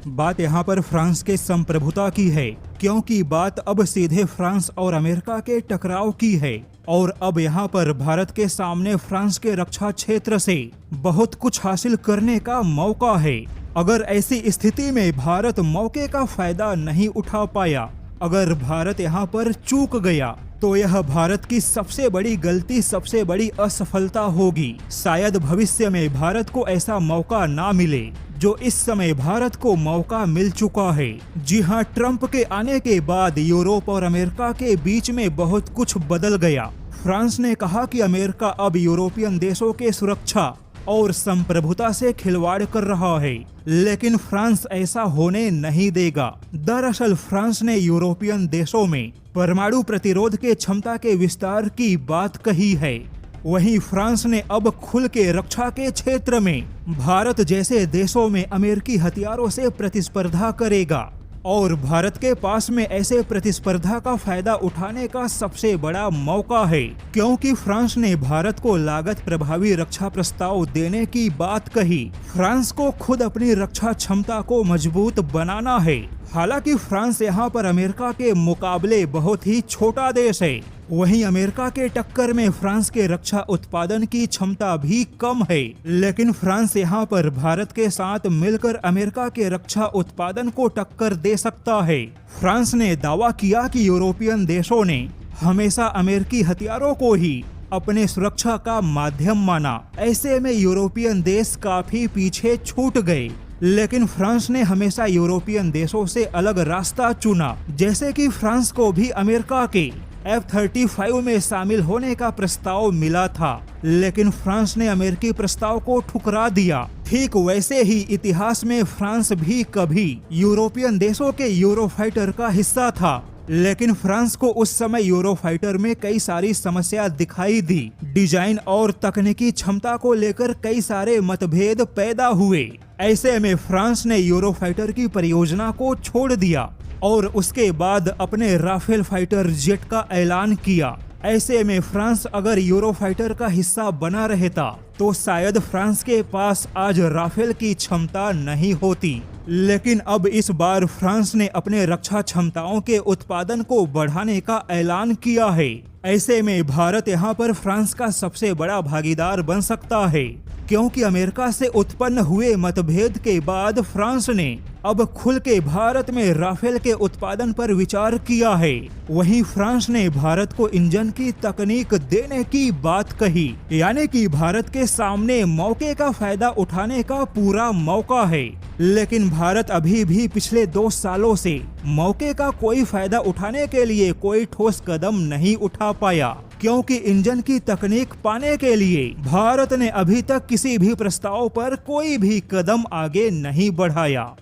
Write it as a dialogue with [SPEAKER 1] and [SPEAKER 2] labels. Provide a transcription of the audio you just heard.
[SPEAKER 1] बात यहाँ पर फ्रांस के संप्रभुता की है, क्योंकि बात अब सीधे फ्रांस और अमेरिका के टकराव की है। और अब यहाँ पर भारत के सामने फ्रांस के रक्षा क्षेत्र से बहुत कुछ हासिल करने का मौका है। अगर ऐसी स्थिति में भारत मौके का फायदा नहीं उठा पाया, अगर भारत यहाँ पर चूक गया, तो यह भारत की सबसे बड़ी गलती, सबसे बड़ी असफलता होगी। शायद भविष्य में भारत को ऐसा मौका ना मिले जो इस समय भारत को मौका मिल चुका है। जी हाँ, ट्रंप के आने के बाद यूरोप और अमेरिका के बीच में बहुत कुछ बदल गया। फ्रांस ने कहा कि अमेरिका अब यूरोपियन देशों के सुरक्षा और संप्रभुता से खिलवाड़ कर रहा है, लेकिन फ्रांस ऐसा होने नहीं देगा। दरअसल फ्रांस ने यूरोपियन देशों में परमाणु प्रतिरोध के क्षमता के विस्तार की बात कही है। वहीं फ्रांस ने अब खुल के रक्षा के क्षेत्र में भारत जैसे देशों में अमेरिकी हथियारों से प्रतिस्पर्धा करेगा। और भारत के पास में ऐसे प्रतिस्पर्धा का फायदा उठाने का सबसे बड़ा मौका है, क्योंकि फ्रांस ने भारत को लागत प्रभावी रक्षा प्रस्ताव देने की बात कही। फ्रांस को खुद अपनी रक्षा क्षमता को मजबूत बनाना है। हालांकि फ्रांस यहाँ पर अमेरिका के मुकाबले बहुत ही छोटा देश है। वहीं अमेरिका के टक्कर में फ्रांस के रक्षा उत्पादन की क्षमता भी कम है, लेकिन फ्रांस यहाँ पर भारत के साथ मिलकर अमेरिका के रक्षा उत्पादन को टक्कर दे सकता है। फ्रांस ने दावा किया कि यूरोपियन देशों ने हमेशा अमेरिकी हथियारों को ही अपने सुरक्षा का माध्यम माना। ऐसे में यूरोपियन देश काफी पीछे छूट गए, लेकिन फ्रांस ने हमेशा यूरोपियन देशों से अलग रास्ता चुना। जैसे कि फ्रांस को भी अमेरिका के F-35 में शामिल होने का प्रस्ताव मिला था, लेकिन फ्रांस ने अमेरिकी प्रस्ताव को ठुकरा दिया। ठीक वैसे ही इतिहास में फ्रांस भी कभी यूरोपियन देशों के यूरोफाइटर का हिस्सा था, लेकिन फ्रांस को उस समय यूरोफाइटर में कई सारी समस्या दिखाई दी। डिजाइन और तकनीकी क्षमता को लेकर कई सारे मतभेद पैदा हुए। ऐसे में फ्रांस ने यूरोफाइटर की परियोजना को छोड़ दिया और उसके बाद अपने राफेल फाइटर जेट का ऐलान किया। ऐसे में फ्रांस अगर यूरोफाइटर का हिस्सा बना रहता तो शायद फ्रांस के पास आज राफेल की क्षमता नहीं होती। लेकिन अब इस बार फ्रांस ने अपने रक्षा क्षमताओं के उत्पादन को बढ़ाने का ऐलान किया है। ऐसे में भारत यहाँ पर फ्रांस का सबसे बड़ा भागीदार बन सकता है, क्योंकि अमेरिका से उत्पन्न हुए मतभेद के बाद फ्रांस ने अब खुल के भारत में राफेल के उत्पादन पर विचार किया है। वहीं फ्रांस ने भारत को इंजन की तकनीक देने की बात कही, यानी कि भारत के सामने मौके का फायदा उठाने का पूरा मौका है। लेकिन भारत अभी भी पिछले 2 सालों से मौके का कोई फायदा उठाने के लिए कोई ठोस कदम नहीं उठा पाया, क्योंकि इंजन की तकनीक पाने के लिए भारत ने अभी तक किसी भी प्रस्ताव पर कोई भी कदम आगे नहीं बढ़ाया।